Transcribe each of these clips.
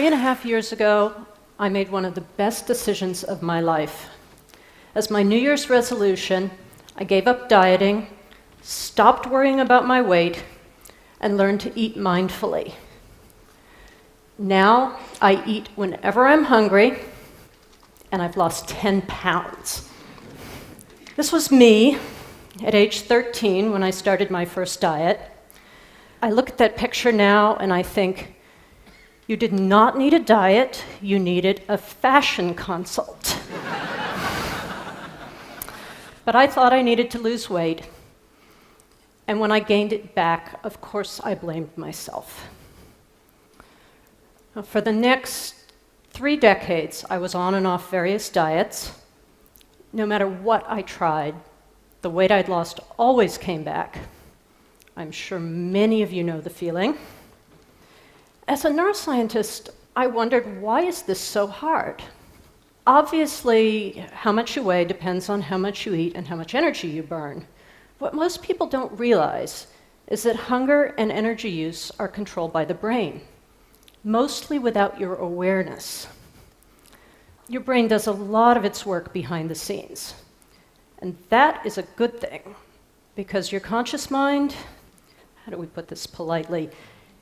3.5 years ago, I made one of the best decisions of my life. As my New Year's resolution, I gave up dieting, stopped worrying about my weight, and learned to eat mindfully. Now, I eat whenever I'm hungry, and I've lost 10 pounds. This was me at age 13 when I started my first diet. I look at that picture now and I think, you did not need a diet, you needed a fashion consult. But I thought I needed to lose weight. And when I gained it back, of course, I blamed myself. For the next 3 decades, I was on and off various diets. No matter what I tried, the weight I'd lost always came back. I'm sure many of you know the feeling. As a neuroscientist, I wondered, why is this so hard? Obviously, how much you weigh depends on how much you eat and how much energy you burn. What most people don't realize is that hunger and energy use are controlled by the brain, mostly without your awareness. Your brain does a lot of its work behind the scenes. And that is a good thing, because your conscious mind, how do we put this politely,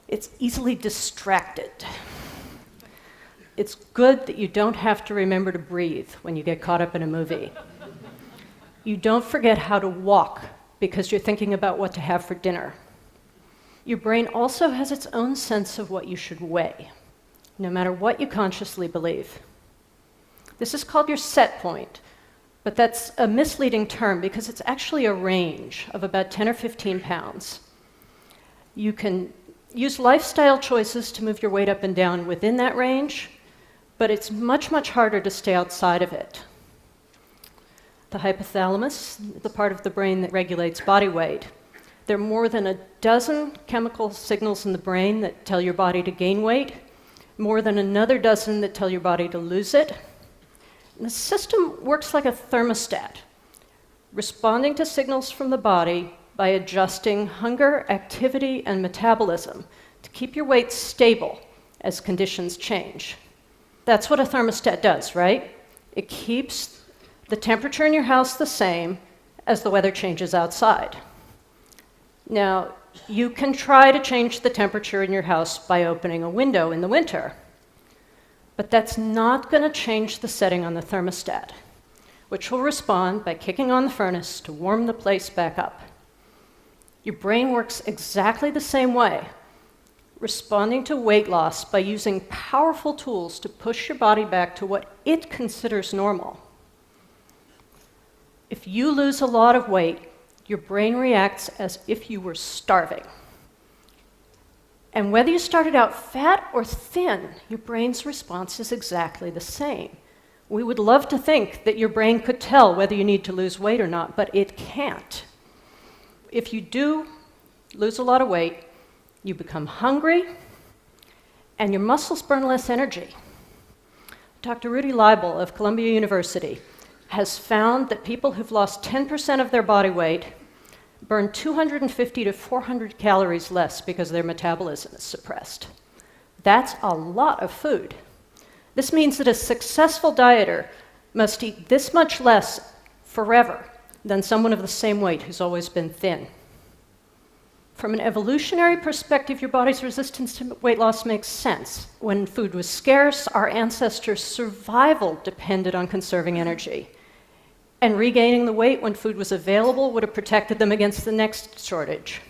it's easily distracted. It's good that you don't have to remember to breathe when you get caught up in a movie. You don't forget how to walk because you're thinking about what to have for dinner. Your brain also has its own sense of what you should weigh, no matter what you consciously believe. This is called your set point, but that's a misleading term because it's actually a range of about 10 or 15 pounds. You can use lifestyle choices to move your weight up and down within that range, but it's much, much harder to stay outside of it. The hypothalamus, the part of the brain that regulates body weight, there are more than a dozen chemical signals in the brain that tell your body to gain weight, more than another dozen that tell your body to lose it. And the system works like a thermostat, responding to signals from the body by adjusting hunger, activity, and metabolism to keep your weight stable as conditions change. That's what a thermostat does, right? It keeps the temperature in your house the same as the weather changes outside. Now, you can try to change the temperature in your house by opening a window in the winter, but that's not going to change the setting on the thermostat, which will respond by kicking on the furnace to warm the place back up. Your brain works exactly the same way, responding to weight loss by using powerful tools to push your body back to what it considers normal. If you lose a lot of weight, your brain reacts as if you were starving. And whether you started out fat or thin, your brain's response is exactly the same. We would love to think that your brain could tell whether you need to lose weight or not, but it can't. If you do lose a lot of weight, you become hungry, and your muscles burn less energy. Dr. Rudy Leibel of Columbia University has found that people who've lost 10% of their body weight burn 250 to 400 calories less because their metabolism is suppressed. That's a lot of food. This means that a successful dieter must eat this much less forever than someone of the same weight who's always been thin. From an evolutionary perspective, your body's resistance to weight loss makes sense. When food was scarce, our ancestors' survival depended on conserving energy. And regaining the weight when food was available would have protected them against the next shortage.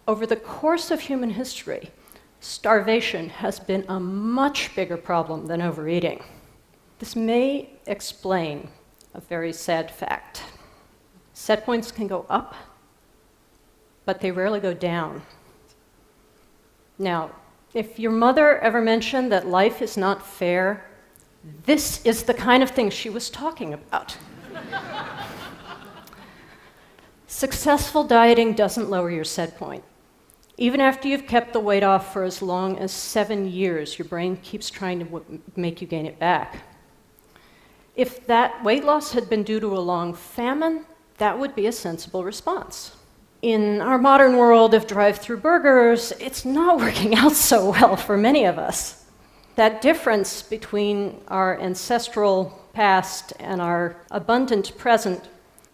Over the course of human history, starvation has been a much bigger problem than overeating. This may explain a very sad fact. Set points can go up, but they rarely go down. Now, if your mother ever mentioned that life is not fair, this is the kind of thing she was talking about. Successful dieting doesn't lower your set point. Even after you've kept the weight off for as long as 7 years, your brain keeps trying to make you gain it back. If that weight loss had been due to a long famine, that would be a sensible response. In our modern world of drive-through burgers, it's not working out so well for many of us. That difference between our ancestral past and our abundant present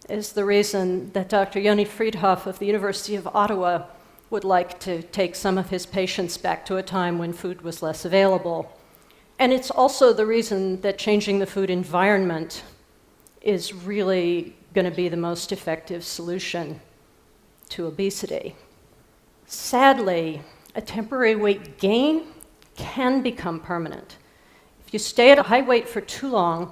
is the reason that Dr. Yoni Friedhoff of the University of Ottawa would like to take some of his patients back to a time when food was less available. And it's also the reason that changing the food environment is really going to be the most effective solution to obesity. Sadly, a temporary weight gain can become permanent. If you stay at a high weight for too long,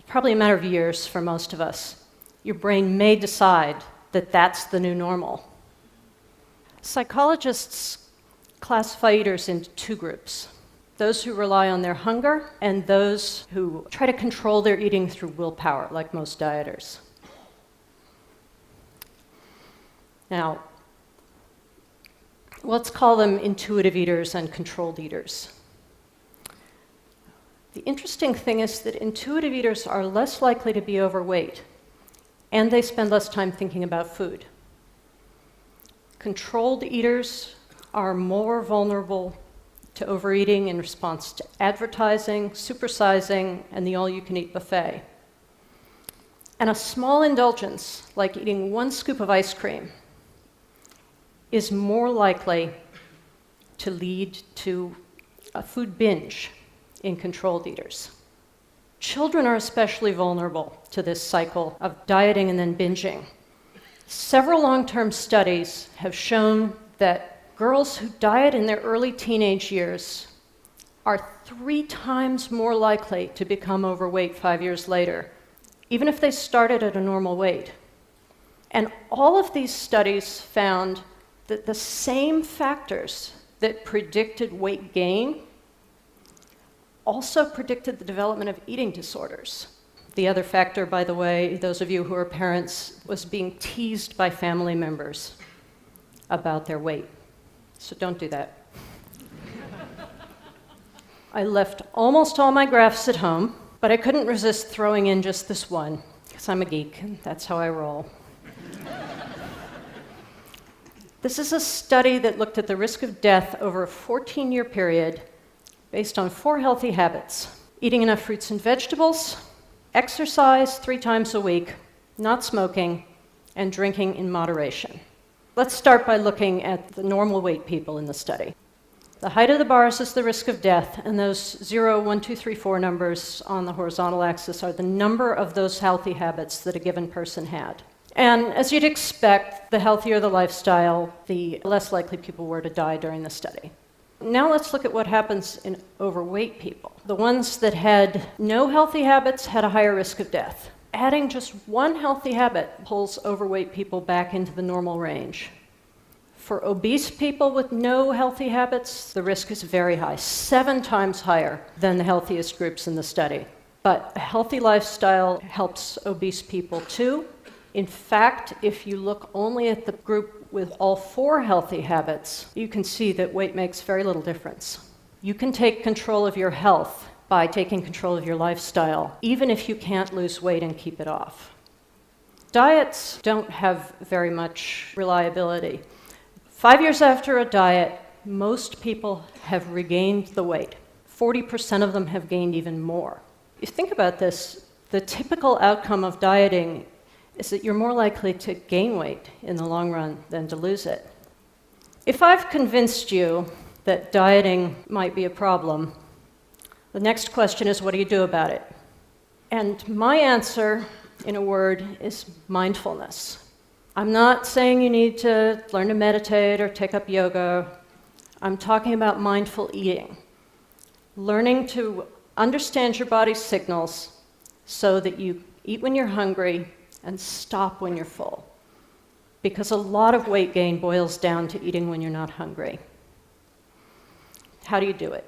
probably a matter of years for most of us, your brain may decide that that's the new normal. Psychologists classify eaters into two groups: those who rely on their hunger and those who try to control their eating through willpower, like most dieters. Now, let's call them intuitive eaters and controlled eaters. The interesting thing is that intuitive eaters are less likely to be overweight, and they spend less time thinking about food. Controlled eaters are more vulnerable to overeating in response to advertising, supersizing, and the all-you-can-eat buffet. And a small indulgence, like eating one scoop of ice cream, is more likely to lead to a food binge in controlled eaters. Children are especially vulnerable to this cycle of dieting and then binging. Several long-term studies have shown that girls who diet in their early teenage years are 3 times more likely to become overweight 5 years later, even if they started at a normal weight. And all of these studies found that the same factors that predicted weight gain also predicted the development of eating disorders. The other factor, by the way, those of you who are parents, was being teased by family members about their weight. So don't do that. I left almost all my graphs at home, but I couldn't resist throwing in just this one, because I'm a geek, and that's how I roll. This is a study that looked at the risk of death over a 14-year period based on 4 healthy habits: eating enough fruits and vegetables, exercise 3 times a week, not smoking, and drinking in moderation. Let's start by looking at the normal weight people in the study. The height of the bars is the risk of death, and those 0, 1, 2, 3, 4 numbers on the horizontal axis are the number of those healthy habits that a given person had. And as you'd expect, the healthier the lifestyle, the less likely people were to die during the study. Now let's look at what happens in overweight people. The ones that had no healthy habits had a higher risk of death. Adding just one healthy habit pulls overweight people back into the normal range. For obese people with no healthy habits, the risk is very high, 7 times higher than the healthiest groups in the study. But a healthy lifestyle helps obese people too. In fact, if you look only at the group with all 4 healthy habits, you can see that weight makes very little difference. You can take control of your health by taking control of your lifestyle, even if you can't lose weight and keep it off. Diets don't have very much reliability. 5 years after a diet, most people have regained the weight. 40% of them have gained even more. If you think about this, the typical outcome of dieting is that you're more likely to gain weight in the long run than to lose it. If I've convinced you that dieting might be a problem, the next question is, what do you do about it? And my answer, in a word, is mindfulness. I'm not saying you need to learn to meditate or take up yoga. I'm talking about mindful eating. Learning to understand your body's signals so that you eat when you're hungry and stop when you're full. Because a lot of weight gain boils down to eating when you're not hungry. How do you do it?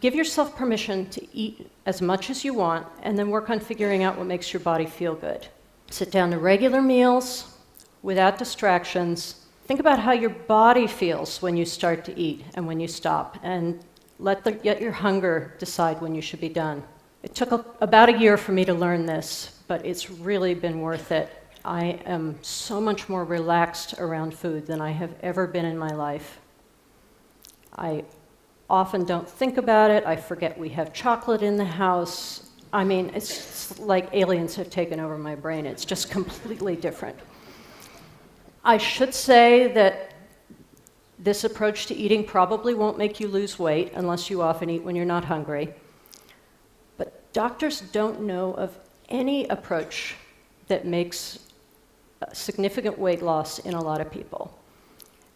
Give yourself permission to eat as much as you want, and then work on figuring out what makes your body feel good. Sit down to regular meals without distractions. Think about how your body feels when you start to eat and when you stop, and let your hunger decide when you should be done. It took about a year for me to learn this, but it's really been worth it. I am so much more relaxed around food than I have ever been in my life. I often don't think about it. I forget we have chocolate in the house. I mean, it's like aliens have taken over my brain. It's just completely different. I should say that this approach to eating probably won't make you lose weight unless you often eat when you're not hungry. But doctors don't know of any approach that makes significant weight loss in a lot of people.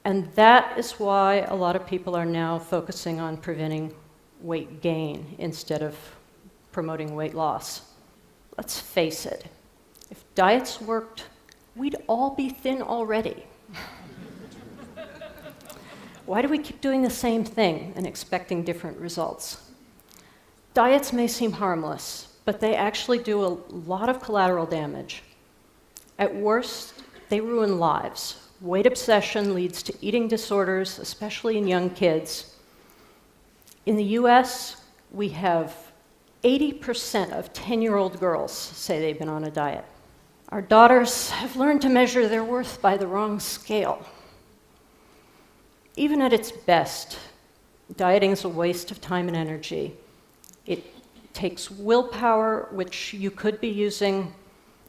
And that is why a lot of people are now focusing on preventing weight gain instead of promoting weight loss. Let's face it, if diets worked, we'd all be thin already. Why do we keep doing the same thing and expecting different results? Diets may seem harmless, but they actually do a lot of collateral damage. At worst, they ruin lives. Weight obsession leads to eating disorders, especially in young kids. In the US, we have 80% of 10-year-old girls say they've been on a diet. Our daughters have learned to measure their worth by the wrong scale. Even at its best, dieting is a waste of time and energy. It takes willpower, which you could be using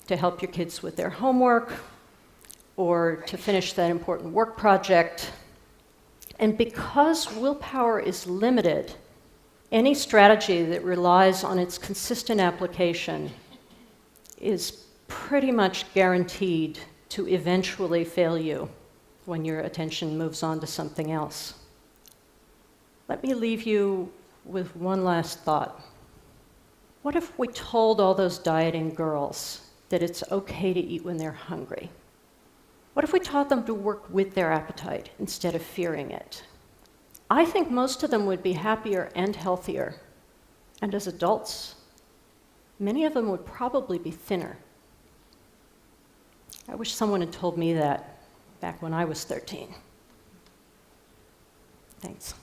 to help your kids with their homework or to finish that important work project. And because willpower is limited, any strategy that relies on its consistent application is pretty much guaranteed to eventually fail you when your attention moves on to something else. Let me leave you with one last thought. What if we told all those dieting girls that it's okay to eat when they're hungry? What if we taught them to work with their appetite instead of fearing it? I think most of them would be happier and healthier. And as adults, many of them would probably be thinner. I wish someone had told me that back when I was 13. Thanks.